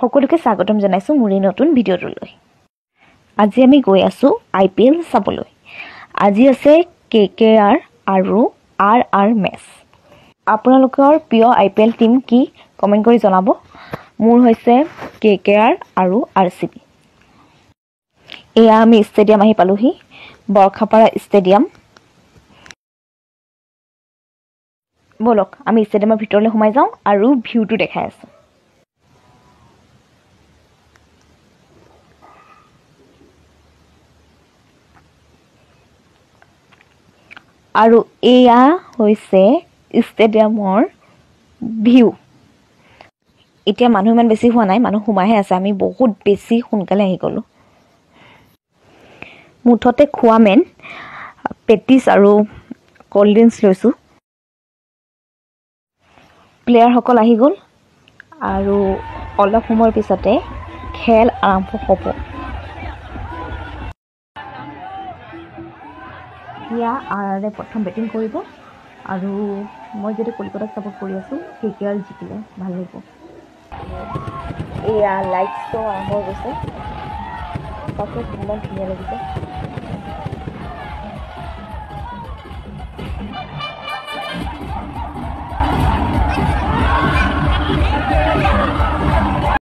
সকলোকে স্বাগতম জনাইছোঁ মোৰ এই নতুন ভিডিঅ'টোলৈ। আজি আমি গৈ আছোঁ IPL চাবলৈ। আজি আছে KKR আৰু RR মেচ। আপোনালোকৰ প্ৰিয় IPL টিম কি কমেণ্ট কৰি জনাব। মোৰ হৈছে KKR আৰু RCB। এয়া আমি ষ্টেডিয়াম আহি পালোহি, বৰখাপাৰা ষ্টেডিয়াম। বলক আমি ষ্টেডিয়ামৰ ভিতৰলৈ সোমাই যাওঁ আৰু ভিউটো দেখাই আছোঁ। আৰু এয়া হৈছে ষ্টেডিয়ামৰ ভিউ। এতিয়া মানুহ ইমান বেছি হোৱা নাই, মানুহ সোমাইহে আছে। আমি বহুত বেছি সোনকালে আহি গ'লোঁ। মুঠতে খোৱা মেইন পেটিছ আৰু ক'ল্ড ড্ৰিংকছ লৈছোঁ। প্লেয়াৰসকল আহি গ'ল আৰু অলপ সময়ৰ পিছতে খেল আৰম্ভ হ'ব। এতিয়া RRে প্ৰথম বেটিং কৰিব আৰু মই যদি কলিকতাক ছাপোৰ্ট কৰি আছোঁ, KKR জিকিলে ভাল লাগিব। এয়া লাইট শ্ব' আৰম্ভ হৈ গৈছে। তাকে কিমান ধুনীয়া লাগিছে।